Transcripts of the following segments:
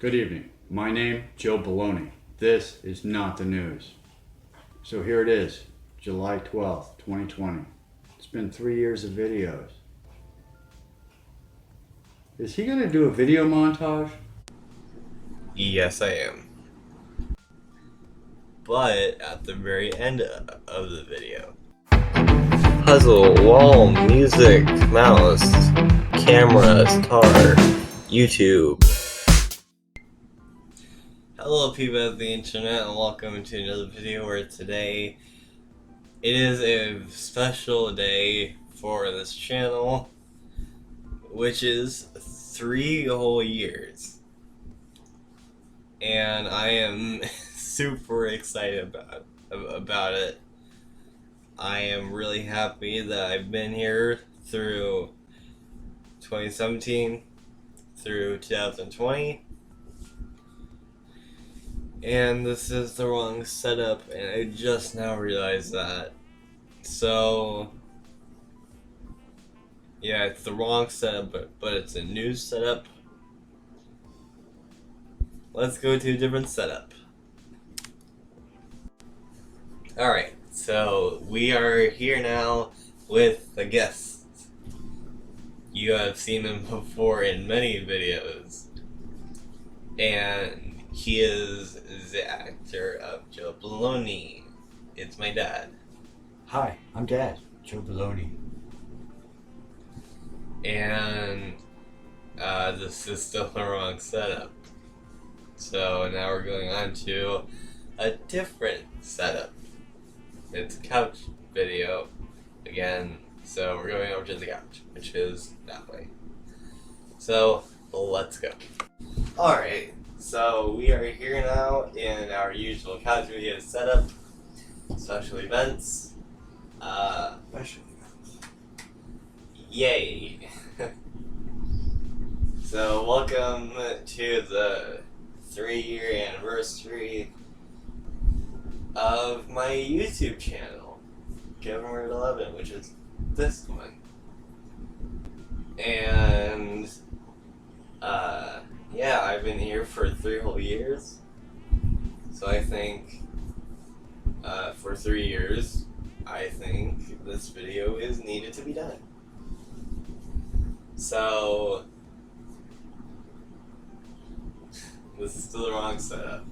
Good evening. My name, Joe Baloney. This is not the news. So here it is, July 12th, 2020. It's been 3 years of videos. Is he gonna do a video montage? Yes, I am. But at the very end of the video, puzzle, wall, music, mouse, camera, star, YouTube. Hello people of the internet and welcome to another video where today it is a special day for this channel, which is 3 whole years. And I am super excited about it. I am really happy that I've been here through 2017 through 2020. And this is the wrong setup, and I just now realized that. So, yeah, it's the wrong setup, but it's a new setup. Let's go to a different setup. Alright, so we are here now with a guest. You have seen him before in many videos. And he is the actor of Joe Baloney. It's my dad. Hi, I'm Dad, Joe Baloney. And this is still the wrong setup. So now we're going on to a different setup. It's a couch video again. So we're going over to the couch, which is that way. So let's go. Alright, so we are here now in our usual couch video setup. Special events. Special events. Yay! So welcome to the 3-year anniversary of my YouTube channel, Kevin Word 11, which is this one. And yeah, I've been here for 3 whole years. So I think for 3 years, I think this video is needed to be done. So this is still the wrong setup.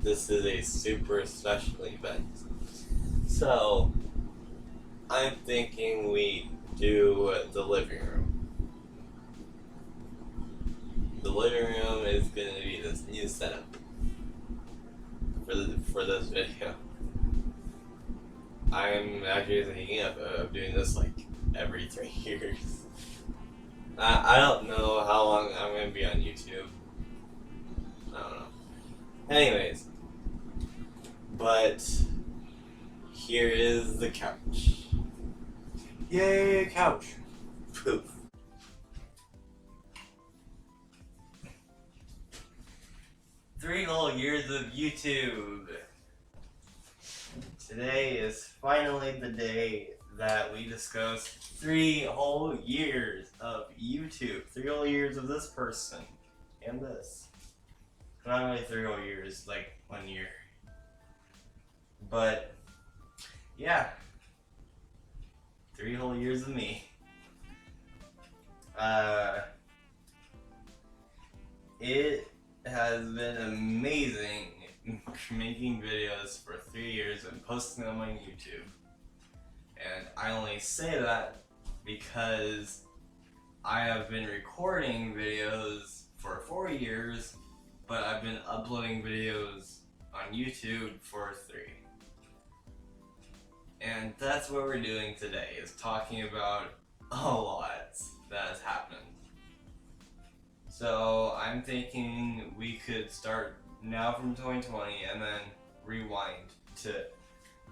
This is a super special event. So I'm thinking we do the living room. The living room is going to be this new setup for this video. I'm actually thinking of doing this like every 3 years. I don't know how long I'm going to be on YouTube. I don't know. Anyways, but here is the couch. Yay, couch. Poof. Three whole years of YouTube. Today is finally the day that we discuss 3 whole years of YouTube. 3 whole years of this person and this. Not really 3 whole years, like 1 year. But yeah, 3 whole years of me. It has been amazing making videos for 3 years and posting them on YouTube. And I only say that because I have been recording videos for 4 years, but I've been uploading videos on YouTube for 3. And that's what we're doing today, is talking about a lot that has happened. So I'm thinking we could start now from 2020 and then rewind to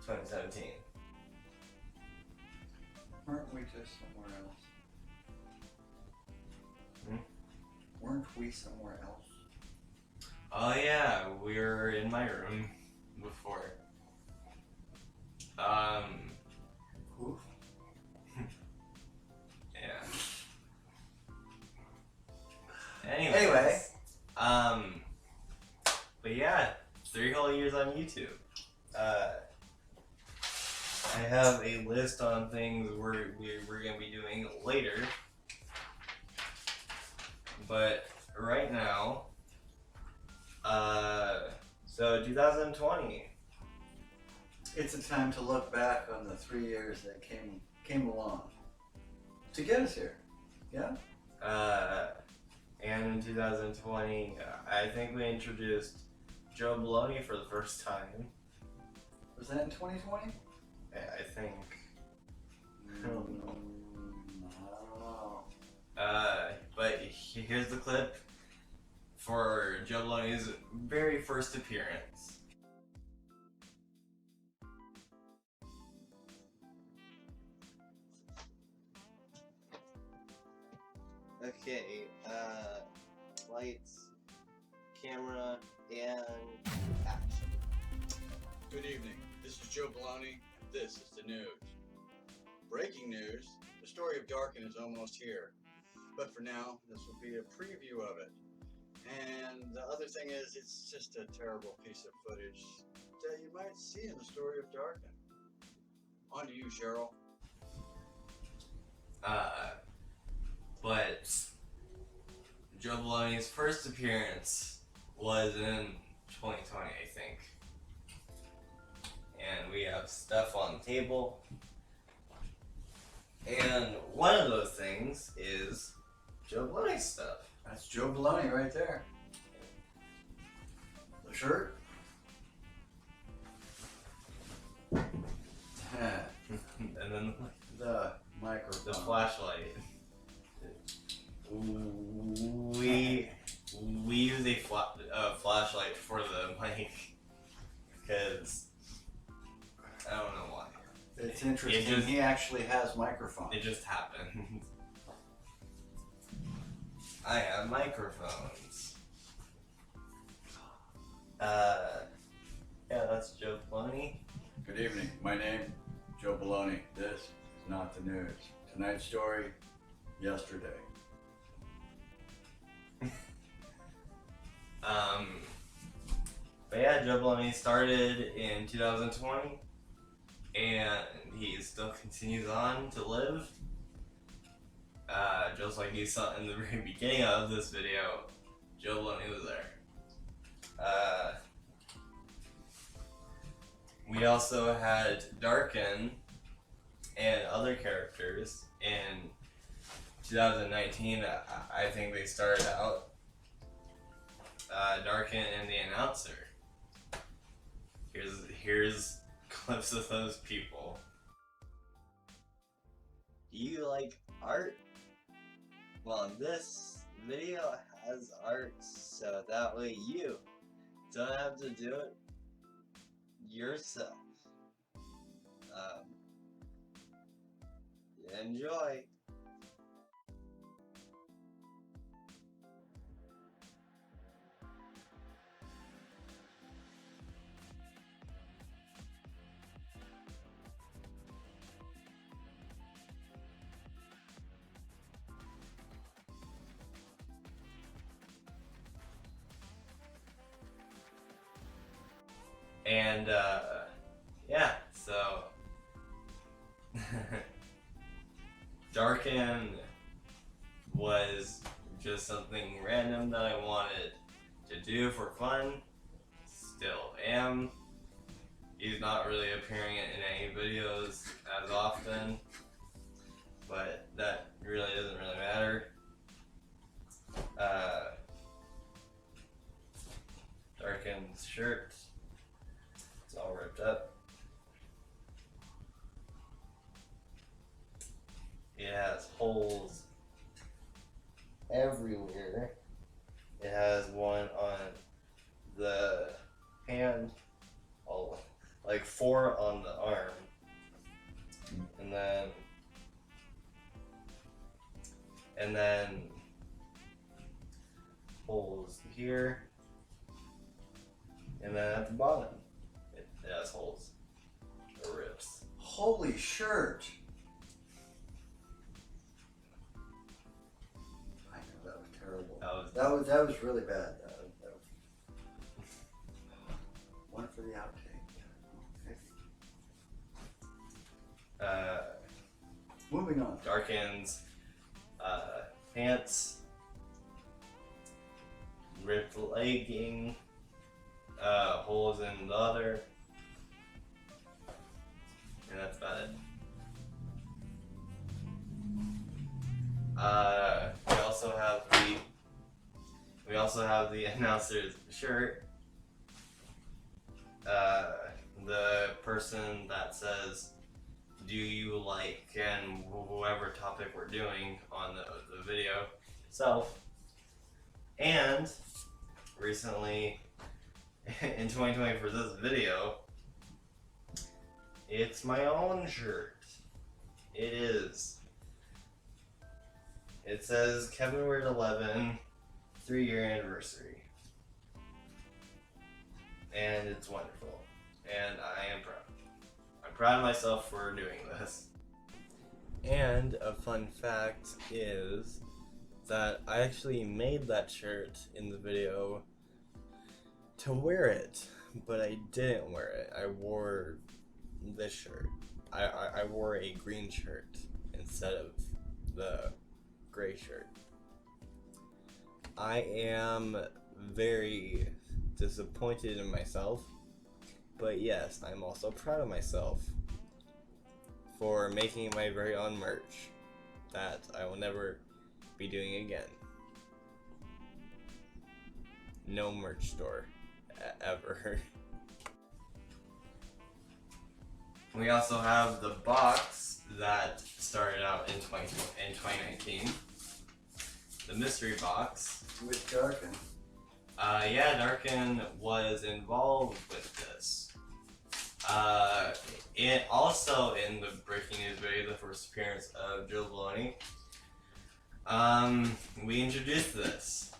2017. Weren't we just somewhere else? Hmm? Weren't we somewhere else? Oh yeah, we were in my room before. Oof. Yeah. Anyway. list on things we're gonna be doing later. But right now, so 2020. It's a time to look back on the 3 years that came along to get us here. Yeah? And in 2020, I think we introduced Joe Baloney for the first time. Was that in 2020? I think. I don't know. But here's the clip for Joe Baloney's very first appearance. Okay, lights, camera, and action. Good evening. This is Joe Baloney, and this is the news. Breaking news, the story of Darken is almost here. But for now, this will be a preview of it. And the other thing is, it's just a terrible piece of footage that you might see in the story of Darken. On to you, Cheryl. But Joe Baloney's first appearance was in 2020, I think. And we have stuff on the table. And one of those things is Joe Baloney stuff. That's Joe Baloney right there. The shirt. And then The microphone. the flashlight. We use a flashlight for the mic because I don't know why. It's interesting. He actually has microphones. It just happened. I have microphones. Yeah, that's Joe Baloney. Good evening. My name, Joe Baloney. This is not the news. Tonight's story, yesterday. But yeah, Joe Baloney started in 2020, and he still continues on to live. Just like you saw in the very beginning of this video, Joe Baloney was there. We also had Darken and other characters in 2019. I think they started out Darken and the announcer. Here's clips of those people. Do you like art? Well, this video has art, so that way you don't have to do it yourself. Enjoy. And yeah, so Darken was just something random that I wanted to do for fun. Still am. He's not really appearing in any videos as often, but that really doesn't really matter. Darken's shirt, it's all ripped up. It has holes everywhere. It has one on the hand, like 4 on the arm, and then holes here, and then at the bottom it has holes or rips. Holy shirt! I know that was terrible. That was really bad. That was one for the outtake. Okay. Moving on. Darken's pants, ripped legging, holes in leather, and that's about it. We also have the announcer's shirt. The person that says, "Do you like?" and whatever topic we're doing on the video itself. And recently, in 2020 for this video, it's my own shirt. It is. It says Kevin Weird 11 3-year anniversary. And it's wonderful. And I am proud. I'm proud of myself for doing this. And a fun fact is that I actually made that shirt in the video to wear it, but I didn't wear it. I wore this shirt. I wore a green shirt instead of the gray shirt. I am very disappointed in myself, but yes, I'm also proud of myself for making my very own merch that I will never be doing again. No merch store ever. We also have the box that started out in 2019. The mystery box. With Darken. Yeah, Darken was involved with this. It also in the breaking news video, the first appearance of Joe Baloney, we introduced this,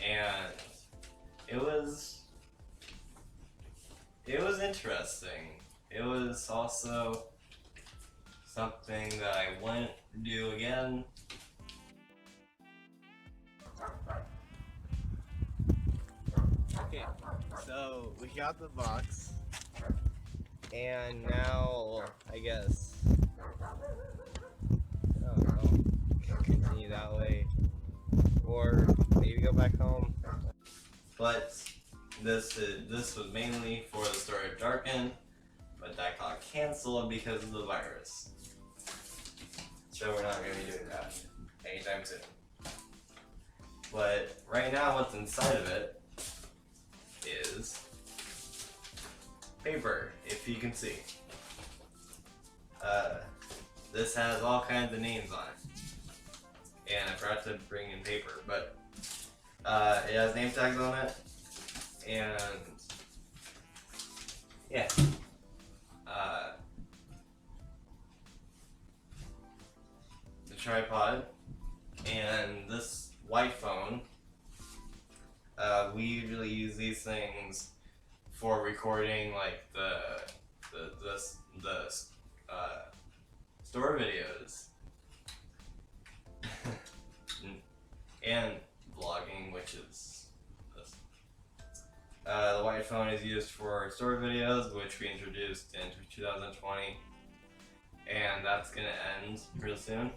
and it was interesting. It was also something that I wouldn't do again. Okay, so we got the box, and now I guess continue that way, or maybe go back home. But this was mainly for the story of Darken, but that got canceled because of the virus. So we're not going to be doing that anytime soon. But right now, what's inside of it is paper, if you can see. This has all kinds of names on it, and I forgot to bring in paper, but it has name tags on it, and yeah. The tripod and this white phone. We usually use these things for recording like the store videos and vlogging, which is this. The white phone is used for store videos, which we introduced in 2020, and that's gonna end real soon.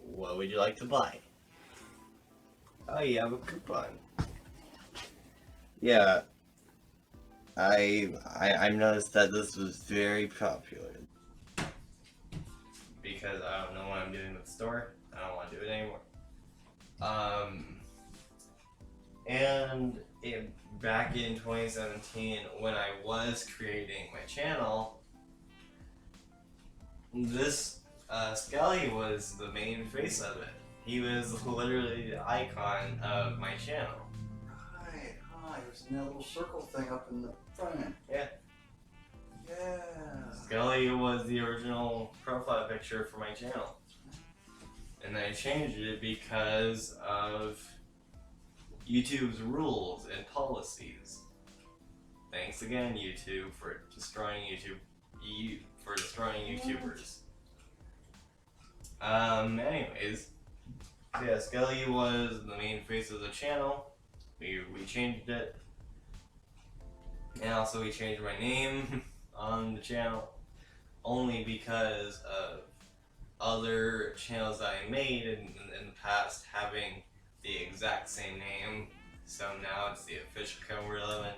What would you like to buy? Oh, you have a coupon. Yeah, I noticed that this was very popular because I don't know what I'm doing with the store. I don't want to do it anymore. And back in 2017, when I was creating my channel, this Skelly was the main face of it. He was literally the icon of my channel. Right, hi, there's that little circle thing up in the front. Yeah. Yeah. Skelly was the original profile picture for my channel. And I changed it because of YouTube's rules and policies. Thanks again, YouTube, for destroying YouTubers. Anyways, yeah, Skelly was the main face of the channel. We changed it, and also we changed my name on the channel, only because of other channels that I made in the past having the exact same name. So now it's the official Kevin 11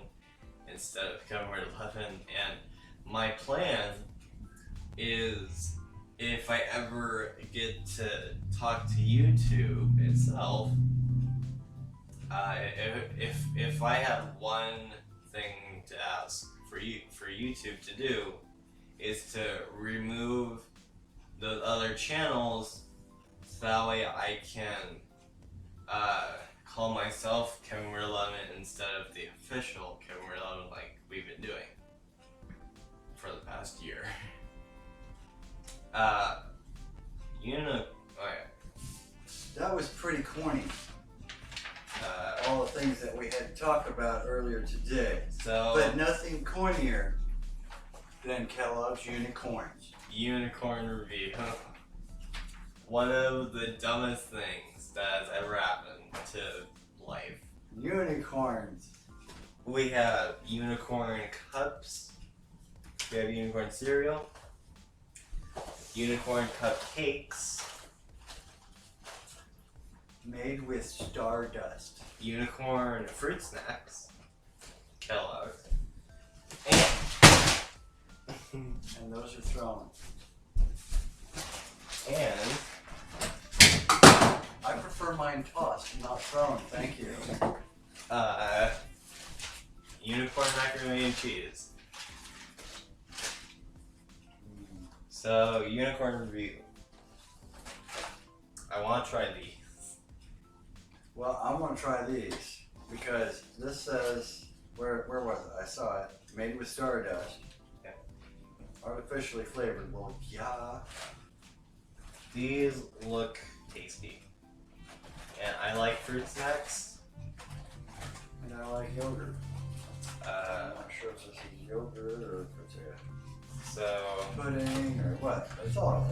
instead of Kevin 11. And my plan is, if I ever get to talk to YouTube itself, if I have one thing to ask for YouTube to do, is to remove the other channels, so that way I can call myself Kevin 11 instead of the official Kevin 11 like we've been doing for the past year. That was pretty corny. All the things that we had talked about earlier today. But nothing cornier than Kellogg's unicorns. Unicorn review. One of the dumbest things that has ever happened to life. Unicorns. We have unicorn cups. We have unicorn cereal. Unicorn cupcakes. Made with stardust. Unicorn fruit snacks. Kellogg's. And those are thrown. And I prefer mine tossed, not thrown, thank you. unicorn macaroni and cheese. So, unicorn review. I want to try these. Well, I'm gonna try these because this says, where was it? I saw it. Made with stardust. Yeah. Artificially flavored. Well, yeah. These look tasty. And I like fruit snacks. And I like yogurt. I'm not sure if this is yogurt or if it's So pudding or what. It's all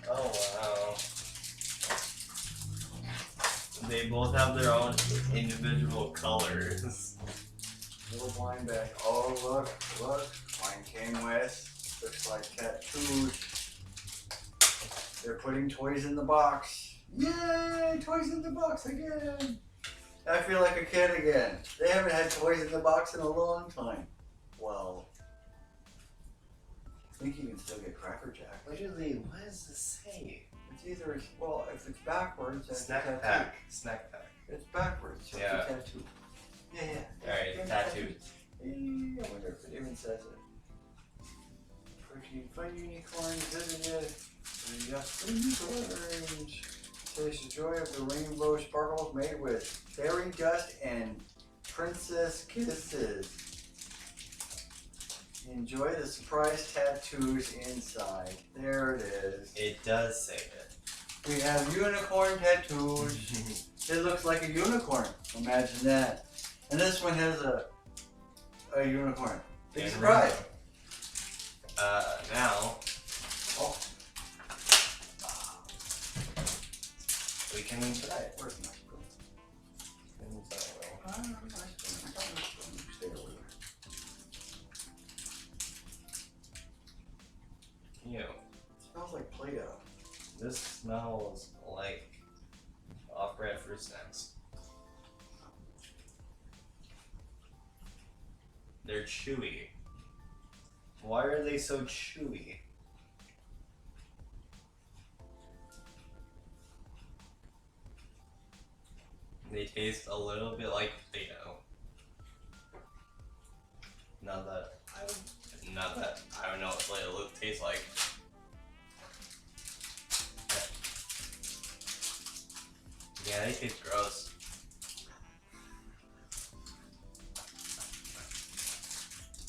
oh wow. They both have their own individual colors. little blind bag. Oh look, look. Mine came with. Looks like tattoos. They're putting toys in the box. Yay! Toys in the box again. I feel like a kid again. They haven't had toys in the box in a long time. Well, I think you can still get Cracker Jack. What does this say? It's either, well, if it's backwards, it's Snack a tattoo. pack. Snack pack. It's backwards, so Yeah. it's a tattoo. Yeah. Alright, tattoos. I wonder if it even says it. Pretty fun unicorns, visited. Unicorns. Taste the joy of the rainbow sparkles made with fairy dust and princess kisses. Enjoy the surprise tattoos inside. There it is. It does say it. We have unicorn tattoos. It looks like a unicorn. Imagine that. And this one has a unicorn. Big surprise. Now Oh, we can try it. Where's my spoon? I don't know my spoon. I got my spoon. Stay over there. Ew. It smells like Play-Doh. This smells like off-brand fruit snacks. They're chewy. Why are they so chewy? They taste a little bit like Play-Doh. Not that I don't know what Play-Doh tastes like. Yeah, they taste gross.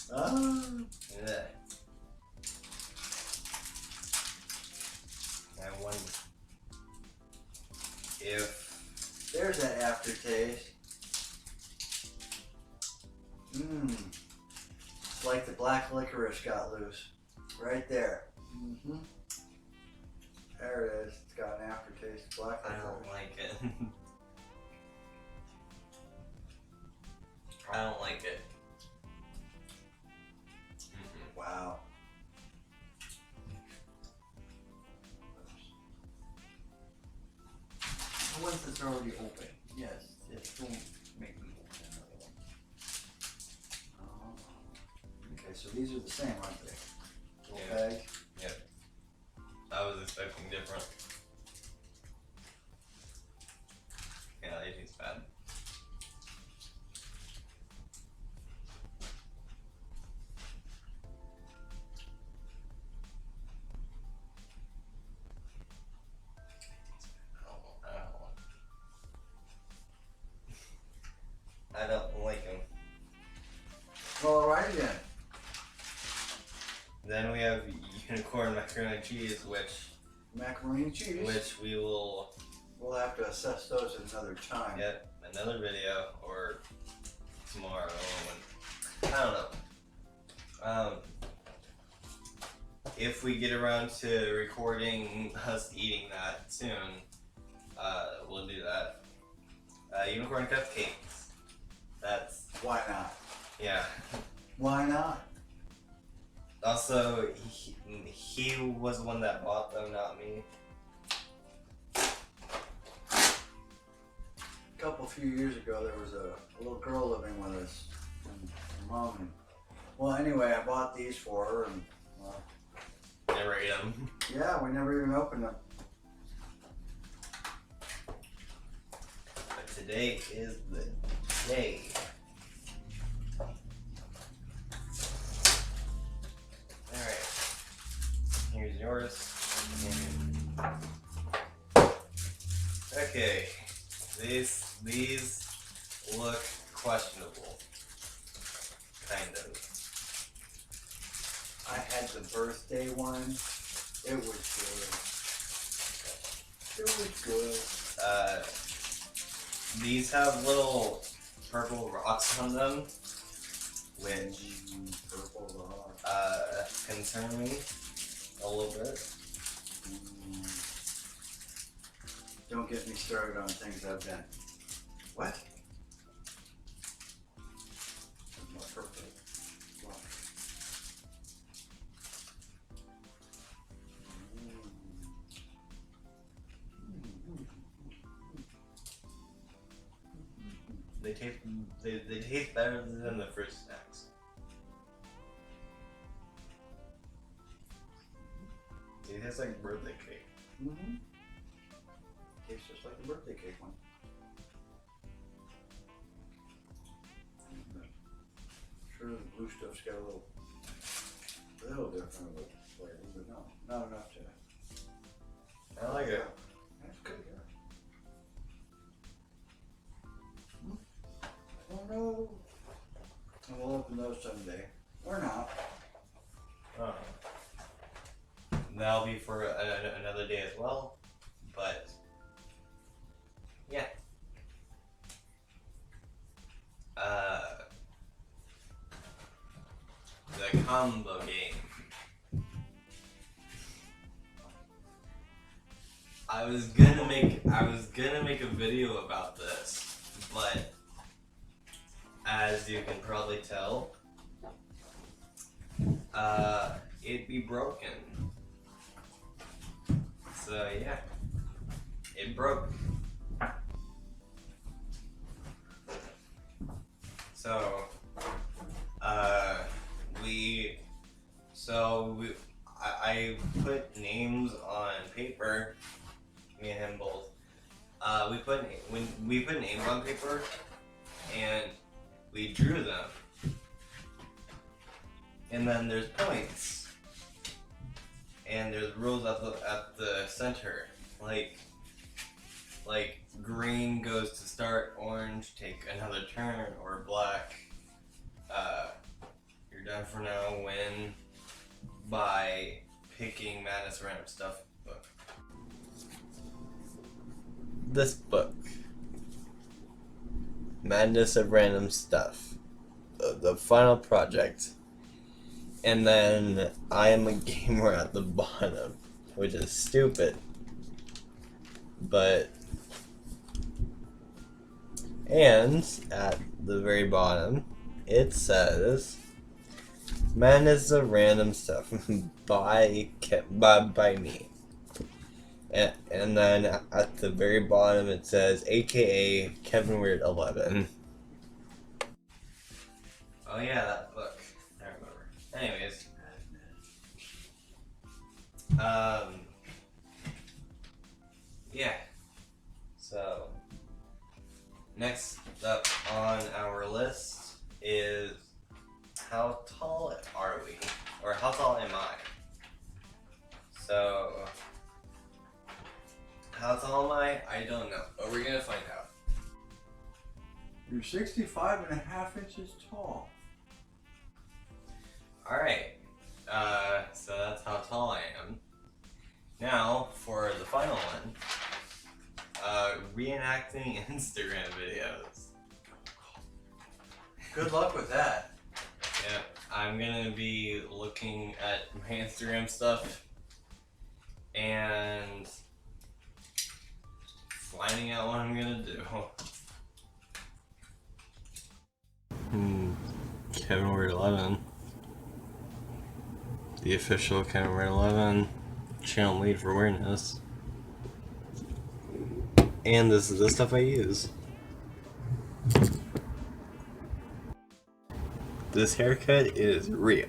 Yeah. I wonder if There's that aftertaste. It's like the black licorice got loose. Right there. There it is. It's got an aftertaste. Black. I don't like it. I don't like it. Wow. Once it's already open. Yes, don't make me open another one. Okay, so these are the same, aren't they? Little bag. Yep. I was expecting different. Yeah, they taste bad. I don't like them. Well, alright then. Then we have unicorn macaroni and cheese, Macaroni and cheese. which we will We'll have to assess those another time. get another video or tomorrow. When, I don't know. If we get around to recording us eating that soon, we'll do that. Unicorn cupcakes. That's Why not? yeah. Why not? Also, he was the one that bought them, not me. A few years ago, there was a little girl living with us, and her mom. And, well, anyway, I bought these for her, and Never ate them. yeah, we never even opened them. But today is the day. Alright. Here's yours. Okay. These look questionable. Kind of. I had the birthday one. It was good. It was good. These have little purple rocks on them, which Purple rock. concern me a little bit. Don't get me started on things I've done. What? My birthday. Rock. They taste better than the fruit snacks. They taste like birthday cake. Mm-hmm. Tastes just like the birthday cake one. Sure, the blue stuff's got a little different of a flavor, but no, not enough to. I like it. That's good, yeah. Oh no. And we'll open those someday. Or not. That'll be for another day as well, but yeah. The combo game. I was gonna make a video about this, but as you can probably tell, it'd be broken. So yeah, it broke. So I put names on paper. Me and him both. We put names on paper, and we drew them. And then there's points, and there's rules at the center. Like green goes to start, orange take another turn, or black. You're done for now. Win by picking Madness Random Stuff book. This book, Madness of Random Stuff, the final project, and then I am a gamer at the bottom, which is stupid. but and at the very bottom it says "Man is the random stuff" by me. And then at the very bottom it says AKA Kevin Weird 11. Oh yeah, that book. I remember. Anyways. Yeah. So next up on our list is how tall are we? Or how tall am I? So how tall am I? I don't know, but we're gonna find out. You're 65.5 inches tall. Alright, so that's how tall I am. Now, for the final one, reenacting Instagram videos. Good luck with that. Yep, I'm gonna be looking at my Instagram stuff and finding out what I'm gonna do. Kevin Weird 11. The official Kevin Weird 11 channel lead for awareness. And this is the stuff I use. This haircut is real.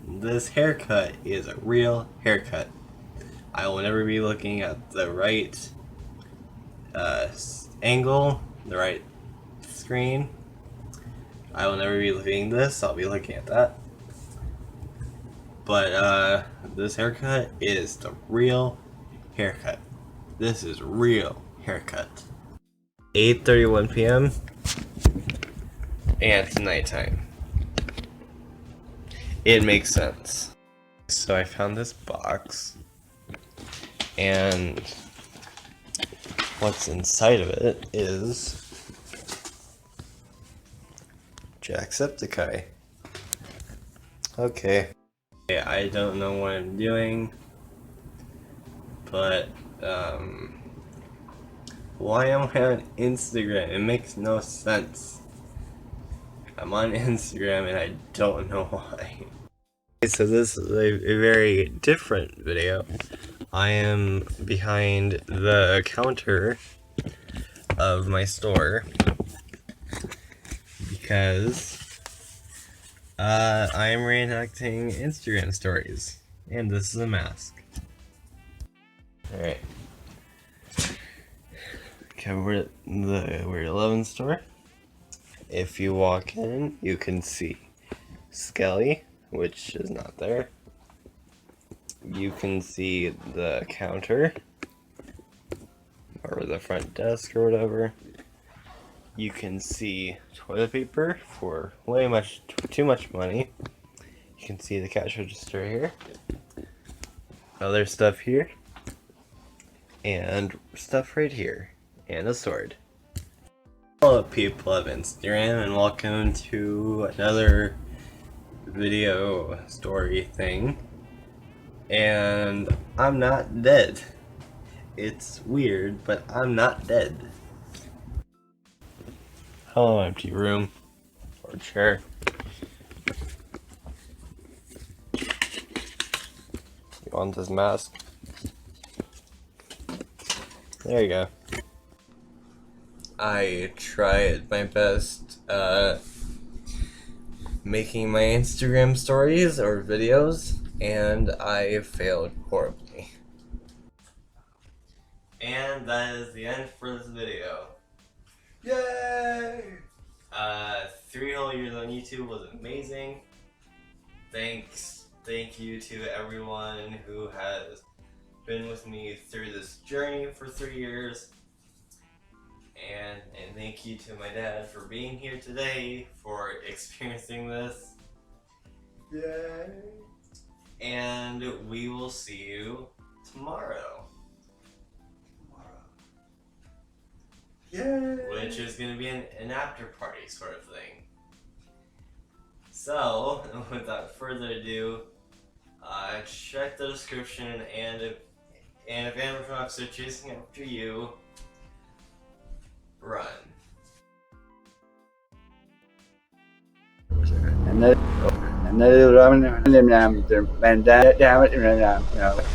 This haircut is a real haircut. I will never be looking at the right angle, the right screen. I will never be looking at this, I'll be looking at that. But this haircut is the real haircut. This is real haircut. 8:31 p.m. and it's nighttime. It makes sense. So I found this box, and what's inside of it is Jacksepticeye. Okay. I don't know what I'm doing, but why am I on Instagram? It makes no sense. I'm on Instagram and I don't know why. So this is a very different video. I am behind the counter of my store because I am reenacting Instagram stories, and this is a mask. Alright. Okay, we're at the Weird 11 store. If you walk in, you can see Skelly, which is not there. You can see the counter, or the front desk, or whatever. You can see toilet paper for too much money. You can see the cash register here. Other stuff here. And stuff right here. And a sword. Hello people of Instagram, and welcome to another video story thing. And I'm not dead. It's weird, but I'm not dead. Hello, empty room. Or chair. You want this mask? There you go. I tried my best making my Instagram stories or videos, and I failed horribly. And that is the end for this video. Yay! 3 whole years on YouTube was amazing. Thank you to everyone who has been with me through this journey for 3 years. And thank you to my dad for being here today, for experiencing this. Yay! And we will see you tomorrow. Yay! Which is going to be an after party sort of thing. So, without further ado, check the description and And if animal officer chasing after you, run. And then running and down it.